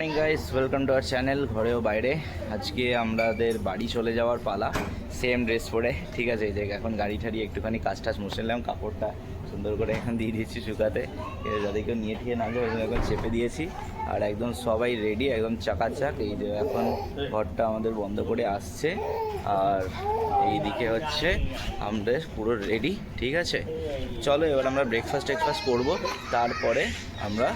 Morning guys, welcome to our channel ঘরেও বাইরে। আজকে আমাদের বাড়ি চলে যাওয়ার পালা, সেম ড্রেস পরে। ঠিক আছে, এই যে এখন গাড়ি ঠাড়ি একটুখানি কাজ টাজ মুছে নিলাম, কাপড়টা সুন্দর করে এখন দিয়ে দিয়েছি শুকাতে, যাতে কেউ নিয়ে ঠিয়ে না যায় এখন চেপে দিয়েছি। আর একদম সবাই রেডি, একদম চাকাচাক। এই যে এখন ঘরটা আমাদের বন্ধ করে আসছে, আর এইদিকে হচ্ছে আমাদের পুরো রেডি। ঠিক আছে, চলো এবার আমরা ব্রেকফাস্ট করবো, তারপরে আমরা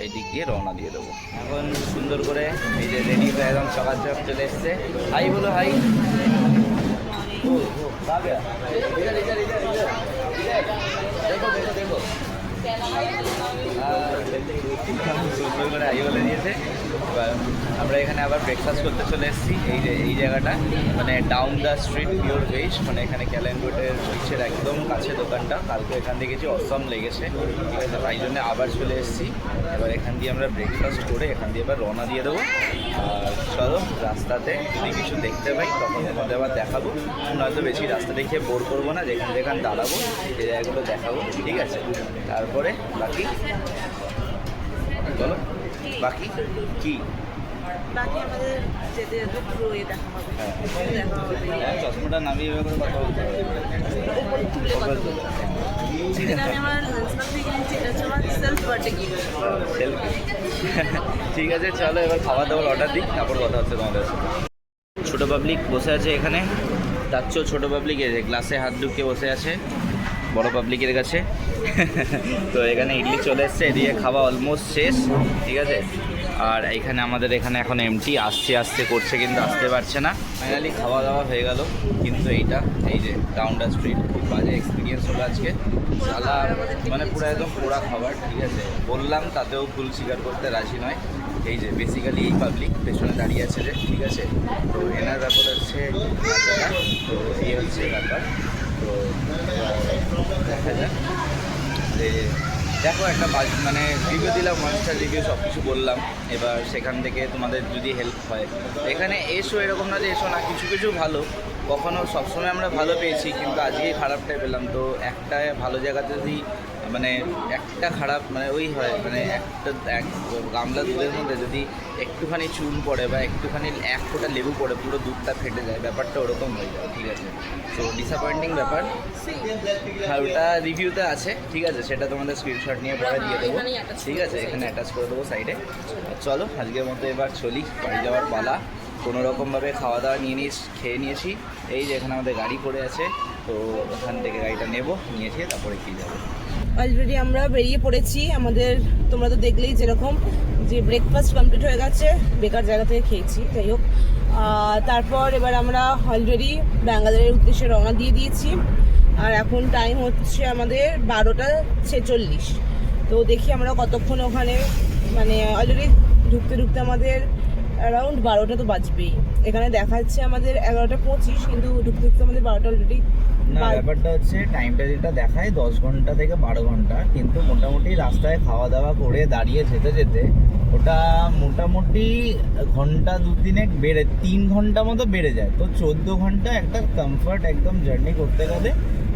এই দিক দিয়ে রওনা দিয়ে দেবো। এখন সুন্দর করে এই যে রেডি হয়ে একদম সকাল চলে এসছে। হাই বলো, হাই। দেখো সুন্দর করে হাই বলে দিয়েছে। এবার আমরা এখানে আবার ব্রেকফাস্ট করতে চলে এসেছি। এই যে এই জায়গাটা মানে down the street pure veg, মানে এখানে ক্যালেন্ডোটের বিচের একদম কাছে দোকানটা। কালকে এখান থেকে গেছি, অসম লেগেছে। ঠিক আছে, তাই জন্য আবার চলে এসেছি। এবার এখান দিয়ে আমরা ব্রেকফাস্ট করে এখান দিয়ে এবার রওনা দিয়ে দেবো। আর চলো, রাস্তাতে যদি কিছু দেখতে পাই তখন তোমাদের আবার দেখাবো, নয়তো বেশি রাস্তা দেখিয়ে বোর করবো না। যেখানে দাঁড়াবো এই জায়গাগুলো দেখাবো। ঠিক আছে, তারপরে বাকি বলো, বাকি কি আমাদের যেতে যেতে পুরো দেখা হবে। হ্যাঁ, চশমাটা নামিয়ে এভাবে করে কথা বলতে হবে। ঠিক আছে, চলো এবার খাবার দাবার অর্ডার দিই, তারপর কথা হচ্ছে তোমাদের সাথে। ছোটো পাবলিক বসে আছে এখানে, তার চেয়েও ছোটো পাবলিক এই যে গ্লাসে হাত ঢুকিয়ে বসে আছে বড় পাবলিকের কাছে। তো এখানে ইডলি চলে এসছে, এদিকে খাওয়া অলমোস্ট শেষ। ঠিক আছে, আর এখানে আমাদের এখানে এখন এমটি আসতে করছে, কিন্তু আসতে পারছে না। ফাইনালি খাওয়া দাওয়া হয়ে গেল, কিন্তু এইটা এই যে ডাউন দ্য স্ট্রিট খুব বাজে এক্সপিরিয়েন্স হলো আজকে। সালা মানে পুরো একদম পোড়া খাবার। ঠিক আছে, বললাম তাতেও ভুল স্বীকার করতে রাজি নয়। এই যে বেসিক্যালি এই পাবলিক পেছনে দাঁড়িয়ে আছে যে, ঠিক আছে, তো এনার ব্যাপার হচ্ছে, তো এই হচ্ছে ব্যাপার। তো দেখা যাক, যে দেখো একটা মানে রিভিউ দিলাম, মনস্টার রিভিউ সব কিছু বললাম। এবার সেখান থেকে তোমাদের যদি হেল্প হয়, এখানে এসো, এরকম না যে এসো না, কিছু কিছু ভালো। কখনো সবসময় আমরা ভালো পেয়েছি, কিন্তু আজকে খারাপটাই পেলাম। তো একটা ভালো জায়গাতে যদি মানে একটা খারাপ মানে ওই হয়, মানে এক গামলা দুধের মধ্যে যদি একটুখানি চুন পড়ে বা একটুখানি এক ফোঁটা লেবু পড়ে, পুরো দুধটা ফেটে যায়, ব্যাপারটা ওরকম হয়ে যায়। ঠিক আছে, তো ডিসঅ্যাপয়েন্টিং ব্যাপার। আর ওটা রিভিউতে আছে, ঠিক আছে, সেটা তোমাদের স্ক্রিনশট নিয়ে পরে দিয়ে দেবো। ঠিক আছে, এখানে অ্যাটাচ করে দেবো সাইডে। চলো আজকের মতো এবার চলি, বাড়ি যাওয়ার পালা। কোনোরকমভাবে খাওয়া দাওয়া খেয়ে নিয়েছি। এই যে এখানে আমাদের গাড়ি পড়ে আছে, তো ওখান থেকে গাড়িটা নিয়েছি, তারপরে কি যাবো। অলরেডি আমরা বেরিয়ে পড়েছি। আমাদের তোমরা তো দেখলেই যেরকম যে ব্রেকফাস্ট কমপ্লিট হয়ে গেছে, বেকার জায়গা থেকে খেয়েছি, যাই হোক। তারপর এবার আমরা অলরেডি ব্যাঙ্গালোরের উদ্দেশ্যে রওনা দিয়ে দিয়েছি। আর এখন টাইম হচ্ছে আমাদের 12:46। তো দেখি আমরা কতক্ষণ ওখানে, মানে অলরেডি ঢুকতে আমাদের অ্যারাউন্ড 12টা তো বাজবেই। এখানে দেখাচ্ছে আমাদের 11:25, কিন্তু ঢুকতে আমাদের 12টা অলরেডি। না, ব্যাপারটা হচ্ছে টাইমটা যেটা দেখায় 10 ঘন্টা থেকে 12 ঘন্টা, কিন্তু মোটামুটি রাস্তায় খাওয়া দাওয়া করে দাঁড়িয়ে যেতে ওটা মোটামুটি ঘন্টা 2-3 বেড়ে 3 ঘন্টা মতো বেড়ে যায়। তো 14 ঘন্টা একটা কমফর্ট একদম জার্নি করতে গেলে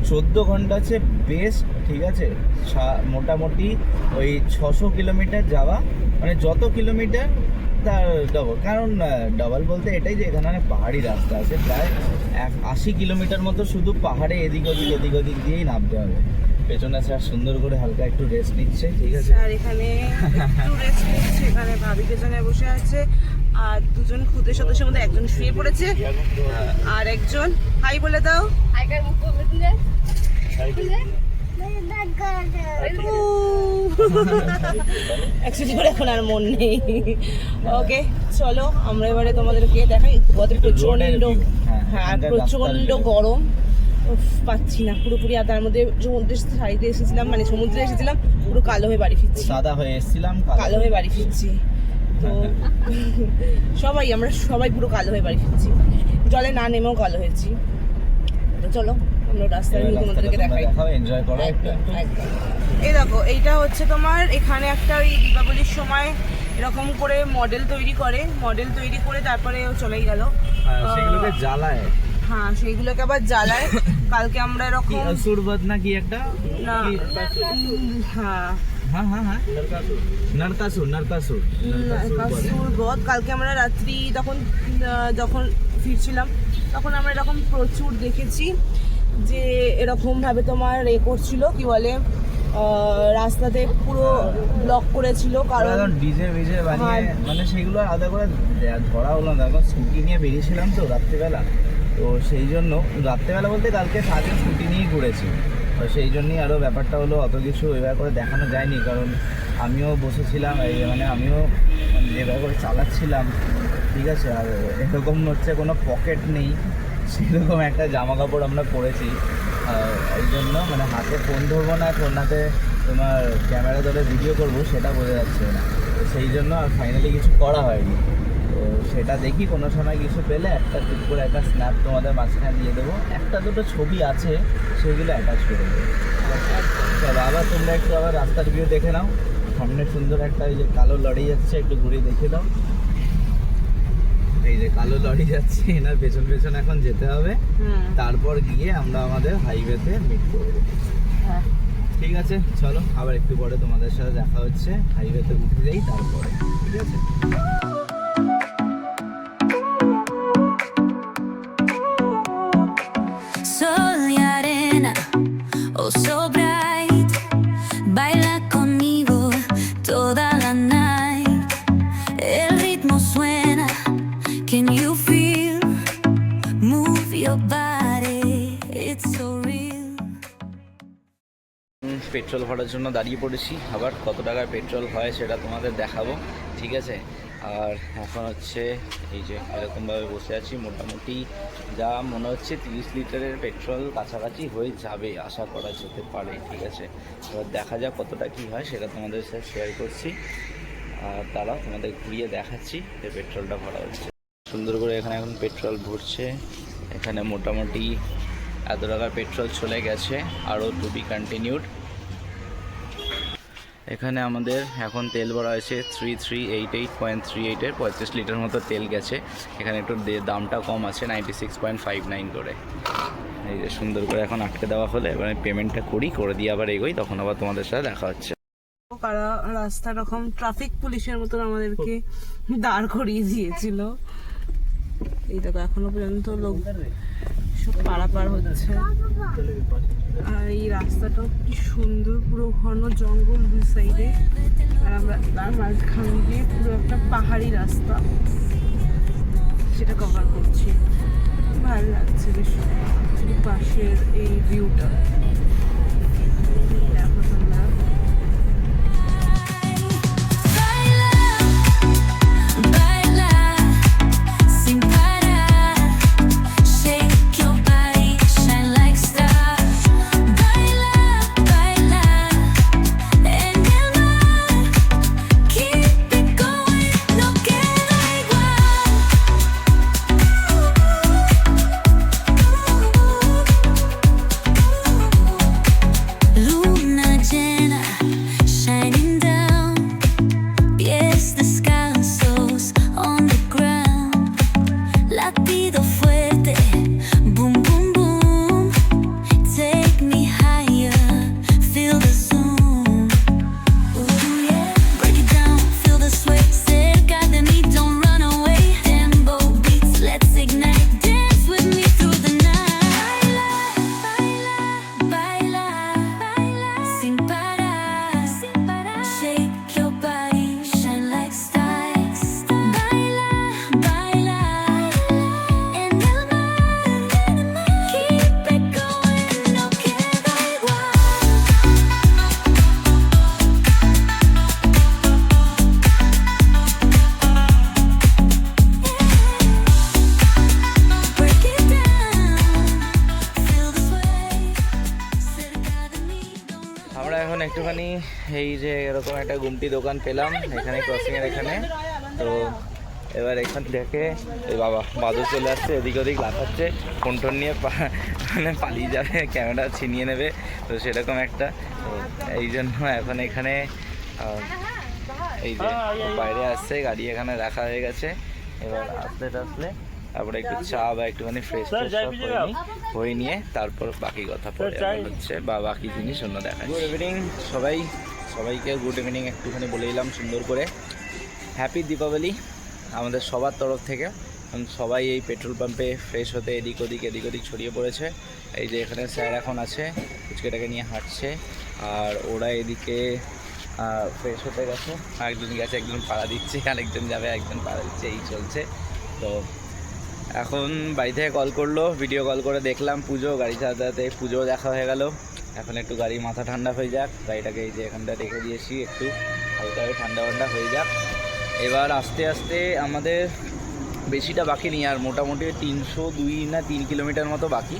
14 ঘন্টা হচ্ছে বেস্ট। ঠিক আছে, মোটামুটি ওই 600 কিলোমিটার যাওয়া, মানে যত কিলোমিটার তার ডবল। কারণ ডবল বলতে এটাই যে এখানে অনেক পাহাড়ি রাস্তা আছে, প্রায় 80 কিলোমিটার মতো শুধু পাহাড়ে এদিক ওদিক দিয়েই নামতে হবে। পেছনে স্যার সুন্দর করে হালকা একটু রেস্ট নিচ্ছে। ঠিক আছে, আর এখানে একটু রেস্ট নিচ্ছে, এখানে ভাবি পেছনে বসে আছে, আর দুজন খুদের সদস্যের মধ্যে একজন শুয়ে পড়েছে, আর একজন হাই বলে দাও। এখন আর মন নেই। ওকে, চলো আমরা এবারে তোমাদেরকে দেখাই। প্রচন্ড, হ্যাঁ প্রচন্ড গরম, পাচ্ছি না পুরোপুরি। আর তার মধ্যে সমুদ্রের সাইডে এসেছিলাম, মানে সমুদ্রে এসেছিলাম, পুরো কালো হয়ে বাড়ি ফিরছি, সাদা হয়ে এসেছিলাম, কালো হয়ে বাড়ি ফিরছি। তো আমরা সবাই পুরো কালো হয়ে বাড়ি ফিরছি, জলে না নেমেও কালো হয়েছি। তো চলো আমরা রাস্তায় তোমাদেরকে দেখাই, এনজয় করো একটু। এই দেখো, এইটা হচ্ছে তোমার এখানে একটা ওই দীপাবলির সময় এরকম করে মডেল তৈরি করে তারপরে চলেই গেল, সেগুলোকে জ্বালায়। হ্যাঁ, সেইগুলোকে আবার জ্বালায়। কালকে আমরা এরকম সুরবত না কি একটা, না, হ্যাঁ হ্যাঁ হ্যাঁ হ্যাঁ নরকাসুর নরকাসুর কাসুর বধ। কালকে আমরা রাত্রি যখন ফিরছিলাম তখন আমরা এরকম প্রচুর দেখেছি যে এরকম ভাবে তোমার করছিল কি বলে রাস্তাতে পুরো ব্লক করেছিল, কারণ ডিজে ভিজে বানিয়ে মানে সেগুলো আলাদা করে ধরা হলো না। এখন স্কুটি নিয়ে বেরিয়েছিলাম তো রাত্রিবেলা, তো সেই জন্য রাত্রিবেলা বলতে কালকে সারাদিন স্কুটি নিয়েই ঘুরেছি, তো সেই জন্যই আরও ব্যাপারটা হলো অত কিছু এবার করে দেখানো যায়নি, কারণ আমিও বসেছিলাম মানে আমিও যেভাবে করে চালাচ্ছিলাম, ঠিক আছে। আর এরকম হচ্ছে কোনো পকেট নেই, সেরকম একটা জামা কাপড় আমরা পরেছি, এই জন্য মানে হাতে ফোন ধরবো না, ফোন হাতে তোমার ক্যামেরা ধরে ভিডিও করবো সেটা বোঝা যাচ্ছে না, তো সেই জন্য আর ফাইনালি কিছু করা হয়নি। তো সেটা দেখি কোনো সময় কিছু পেলে একটা ঠিক করে একটা স্ন্যাপ তোমাদের মাঝখানে দিয়ে দেবো, একটা দুটো ছবি আছে সেগুলো অ্যাটাচ করে দেবো। চলো আবার তোমরা একটু আবার রাস্তার ভিউ দেখে নাও, সামনে সুন্দর একটা এই যে কালো লরি যাচ্ছে, একটু ঘুরিয়ে দেখে দাও। এই যে কালো লরি যাচ্ছে, এনার পেছন পেছন এখন যেতে হবে, তারপর গিয়ে আমরা আমাদের হাইওয়েতে মিট করবো। ঠিক আছে, চলো আবার একটু পরে তোমাদের সাথে দেখা হচ্ছে, হাইওয়েতে উঠে যাই তারপরে, ঠিক আছে। Sol y arena, oh so bright, baila conmigo toda la night. El ritmo suena, can you feel? Move your body, it's so real. Petrol ভরার জন্য দাঁড়িয়ে পড়েছি, আবার কত টাকার পেট্রোল হয় সেটা তোমাদের দেখাবো, ঠিক আছে। আর এখন হচ্ছে এই যে এরকমভাবে বসে আছি, মোটামুটি যা মনে হচ্ছে 30 লিটারের পেট্রোল কাছাকাছি হয়ে যাবে, আশা করা যেতে পারে, ঠিক আছে। এবার দেখা যাক কতটা কী হয় সেটা তোমাদের সাথে শেয়ার করছি, আর তারা তোমাদের ঘুরিয়ে দেখাচ্ছি যে পেট্রোলটা ভরা হচ্ছে। সুন্দর করে এখানে এখন পেট্রোল ভরছে, এখানে মোটামুটি এত টাকার পেট্রোল চলে গেছে, আরও টু বি কন্টিনিউড। এখানে আমাদের এখন তেল ভরা হয়েছে 3388.38-এর 35 লিটার মতো তেল গেছে। এখানে একটু দামটা কম আছে, 96.59 করে। এই যে সুন্দর করে এখন আটকে দেওয়া হলে এবার পেমেন্টটা করে দিয়ে আবার এগোই, তখন আবার তোমাদের সাথে দেখা হচ্ছে। কারা রাস্তা রকম ট্রাফিক পুলিশের মতন আমাদেরকে দাঁড় করিয়ে দিয়েছিল। এই দেখো এখনো পর্যন্ত লোক সব পারাপার হচ্ছে, আর এই রাস্তাটাও কি সুন্দর, পুরো ঘন জঙ্গল দুই সাইডে, আর আমরা তার মাঝখান দিয়ে পুরো একটা পাহাড়ি রাস্তা সেটা কভার করছি। ভালো লাগছে বেশ, পাশের এই ভিউটা দেখো তোমরা। Baila sin parar, shake your body, shine like stars. Baila, baila en el mar, keep it going, no queda igual. Luna llena, shining down. Pies descalzos on the ground, latido fuerte, boom boom boom. Take me higher, feel the zoom. Ooh yeah, break it down, feel the sway. Cerca de mí, don't run away. Tempo beats, let's ignite. Dance with me through the night. Baila, baila, baila, sin parar, sin parar. Shake your body, shine like stars. Baila, baila en el mar, keep it going, no queda igual. Break it down, feel the sway. Cerca de mí, don't আমরা এখন একটুখানি এই যে এরকম একটা গুমটি দোকান পেলাম এখানে ক্রসিংয়ের এখানে, তো এবার এখান থেকে এই বাদর চলে আসছে, এদিক ওদিক লাফাচ্ছে, ফোন টোন নিয়ে মানে পালিয়ে যাবে, ক্যামেরা ছিনিয়ে নেবে, তো সেরকম একটা। তো এই জন্য এখন এখানে এই যে বাইরে আসছে, গাড়ি এখানে রাখা হয়ে গেছে, এবার আসলে তারপরে একটু চা বা একটুখানি ফ্রেশ হয়ে নিয়ে তারপর বাকি কথা পরে আবার হচ্ছে বা বাকি জিনিস অন্য দেখা। গুড ইভিনিং সবাই, সবাইকে গুড ইভিনিং একটুখানি বলে দিলাম সুন্দর করে। হ্যাপি দীপাবলি আমাদের সবার তরফ থেকে। সবাই এই পেট্রোল পাম্পে ফ্রেশ হতে এদিক ওদিক ছড়িয়ে পড়েছে। এই যে এখানে স্যার এখন আছে, পুচকেটাকে নিয়ে হাঁটছে, আর ওরা এদিকে ফ্রেশ হতে গেছে। একজন গেছে, একজন পাড়া দিচ্ছে, আরেকজন যাবে, একজন পাড়া দিচ্ছে, এই চলছে। তো এখন বাড়ি থেকে কল করলো, ভিডিও কল করে দেখলাম পুজো, গাড়ি চালাতে পুজো দেখা হয়ে গেল। এখন একটু গাড়ি মাথা ঠান্ডা হয়ে যাক, গাড়িটাকে এই যে এখানটা রেখে দিয়েছি, একটু হালকাভাবে ঠান্ডা হয়ে যাক। এবার আস্তে আস্তে আমাদের বেশিটা বাকি নেই, আর মোটামুটি 302 না 3 কিলোমিটার মতো বাকি।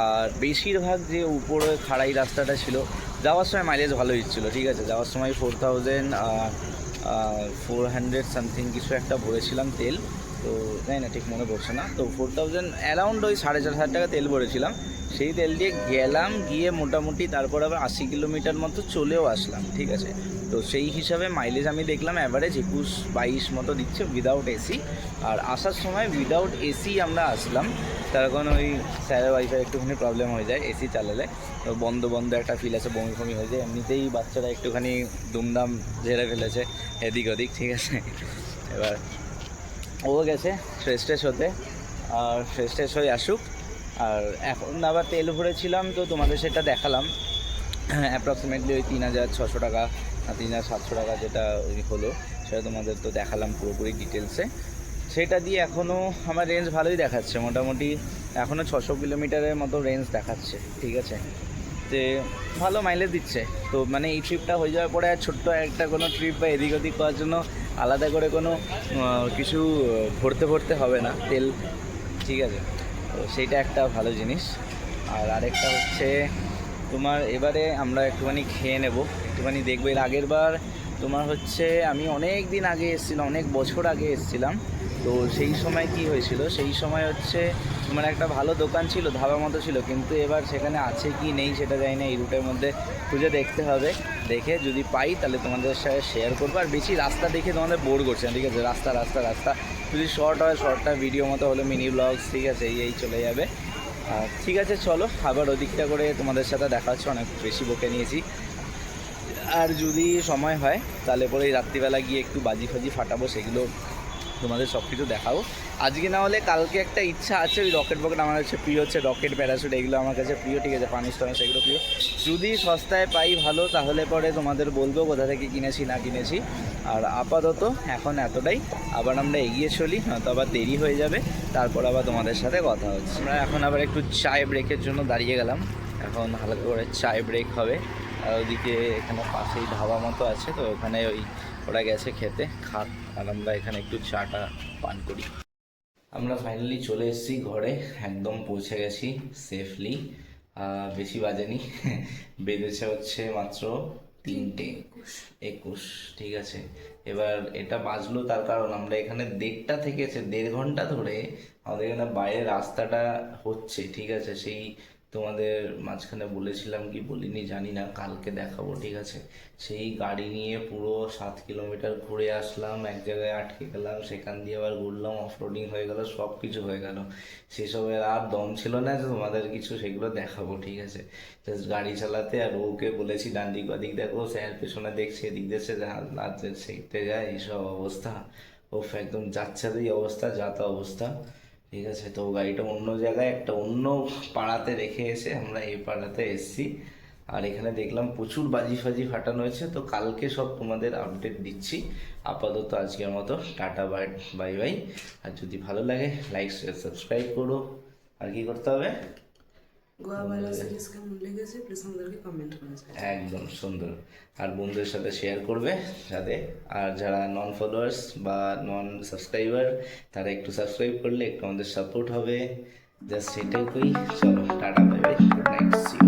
আর বেশিরভাগ যে উপরে খাড়াই রাস্তাটা ছিল, যাওয়ার সময় মাইলেজ ভালো দিচ্ছিল, ঠিক আছে। যাওয়ার সময় 4400 সামথিং কিছু একটা ভরেছিলাম তেল, তো জানি না ঠিক মনে পড়ছে না, তো 4000 অ্যারাউন্ড ওই 4500 টাকা তেল ভরেছিলাম। সেই তেল দিয়ে গেলাম, গিয়ে মোটামুটি তারপর আবার 80 কিলোমিটার মতো চলেও আসলাম, ঠিক আছে। তো সেই হিসাবে মাইলেজ আমি দেখলাম অ্যাভারেজ 21-22 মতো দিচ্ছে উইদাউট এসি। আর আসার সময় উইদাউট এসি আমরা আসলাম, তার কারণ ওই স্যারের ওয়াইফাই একটুখানি প্রবলেম হয়ে যায় এসি চালালে, তো বন্ধ একটা ফিল আছে, বমি হয়ে যায়। এমনিতেই বাচ্চারা একটুখানি দুমদাম ঝেড়ে ফেলেছে এদিক ওদিক, ঠিক আছে। এবার ও গেছে ফ্রেশ হতে, আর ফ্রেশ হয়ে আসুক। আর এখন আবার তেল ভরেছিলাম, তো তোমাদের সেটা দেখালাম, অ্যাপ্রক্সিমেটলি ওই 3600 টাকা 3700 টাকা যেটা ওই হলো, সেটা তোমাদের তো দেখালাম পুরোপুরি ডিটেলসে। সেটা দিয়ে এখনও আমার রেঞ্জ ভালোই দেখাচ্ছে, মোটামুটি এখনও 600 কিলোমিটারের মতো রেঞ্জ দেখাচ্ছে, ঠিক আছে। যে ভালো মাইলেজ দিচ্ছে। তো মানে এই ট্রিপটা হয়ে যাওয়ার পরে আর ছোট্ট একটা কোনো ট্রিপ বা এদিক ওদিক করার জন্য আলাদা করে কোনো কিছু ভরতে হবে না তেল, ঠিক আছে। তো সেইটা একটা ভালো জিনিস। আর আরেকটা হচ্ছে তোমার এবারে আমরা একটুখানি খেয়ে নেব, একটুখানি দেখবো। এর আগের বার তোমার হচ্ছে আমি অনেক দিন আগে এসেছিলাম, অনেক বছর আগে এসেছিলাম, তো সেই সময় কি হয়েছিল, সেই সময় হচ্ছে তোমার একটা ভালো দোকান ছিল, ধাবা মতো ছিল, কিন্তু এবার সেখানে আছে কি নেই সেটা জানি না। এই রুটের মধ্যে খুঁজে দেখতে হবে, দেখে যদি পাই তাহলে তোমাদের সাথে শেয়ার করবো। আর বেশি রাস্তা দেখে তোমাদের বোর করছে না, ঠিক আছে। রাস্তা যদি শর্ট হয়, শর্টটা ভিডিও মতো হলো, মিনি ব্লগস, ঠিক আছে, এই চলে যাবে। ঠিক আছে, চলো আবার ওদিকটা করে তোমাদের সাথে দেখা হচ্ছে। অনেক বেশি বকে নিয়েছি, আর যদি সময় হয় তাহলে পরে এই রাত্রিবেলা গিয়ে একটু বাজি ফাটাবো, সেগুলো তোমাদের সব কিছু দেখাবো। আজকে না হলে কালকে একটা ইচ্ছা আছে, ওই রকেট আমার কাছে প্রিয় হচ্ছে, রকেট প্যারাশুট এগুলো আমার কাছে প্রিয়, ঠিক আছে। পানিস এগুলো প্রিয়, যদি সস্তায় পাই ভালো, তাহলে পরে তোমাদের বলবো কোথা থেকে কিনেছি না কিনেছি। আর আপাতত এখন এতটাই, আবার আমরা এগিয়ে চলি, নয়তো আবার দেরি হয়ে যাবে, তারপর আবার তোমাদের সাথে কথা হচ্ছে। আমরা এখন আবার একটু চায় ব্রেকের জন্য দাঁড়িয়ে গেলাম, এখন হালকা করে চায় ব্রেক হবে। আর ওদিকে এখানে পাশেই ধাবা মতো আছে, তো ওখানে ওরা গেছে খেতে, খাক, আর আমরা এখানে একটু চাটা পান করি। আমরা ফাইনালি চলে এসেছি ঘরে, একদম পৌঁছে গেছি সেফলি। বেশি বাজেনি, বেজেছে হচ্ছে মাত্র 3:21, ঠিক আছে। এবার এটা বাজলো তার কারণ আমরা এখানে 1:30 থেকে 1.5 ঘন্টা ধরে আমাদের এখানে বাইরে রাস্তাটা হচ্ছে, ঠিক আছে। সেই তোমাদের মাঝখানে বলেছিলাম কি বলিনি জানি না, কালকে দেখাবো, ঠিক আছে। সেই গাড়ি নিয়ে পুরো 7 কিলোমিটার ঘুরে আসলাম, এক জায়গায় আটকে গেলাম, সেখান দিয়ে আবার ঘুরলাম, অফরোডিং হয়ে গেল, সব কিছু হয়ে গেল। সেসবের আর দম ছিল না যে তোমাদের কিছু সেগুলো দেখাবো, ঠিক আছে। জাস্ট গাড়ি চালাতে, আর ওকে বলেছি ডান দিক বাদিক দেখো, স্যার পেছনে দেখছে, এদিক দেখছে, শিখতে যায়, এইসব অবস্থা। ও একদম যাচ্ছেই অবস্থা, যাতা অবস্থা, ঠিক আছে। তো গাড়িটা অন্য জায়গায় একটা অন্য পাড়াতে রেখে এসে আমরা এই পাড়াতে এসেছি। আর এখানে দেখলাম প্রচুর বাজি ফাটানো হয়েছে, তো কালকে সব তোমাদের আপডেট দিচ্ছি। আপাতত আজকের মতো টাটা, বাই বাই। আর যদি ভালো লাগে লাইক শেয়ার সাবস্ক্রাইব করো। আর কি করতে হবে, গোয়াওয়ালা সিরিজ কেমন লেগেছে প্লিজ আমাদেরকে কমেন্ট করে জানাও। একদম সুন্দর। আর বন্ধুদের সাথে শেয়ার করবে যাতে, আর যারা নন ফলোয়ার্স বা নন সাবস্ক্রাইবার তারা একটু সাবস্ক্রাইব করলে একটু আমাদের সাপোর্ট হবে। জাস্ট সেটাই কই। চলো tata, bye bye, good night, see you.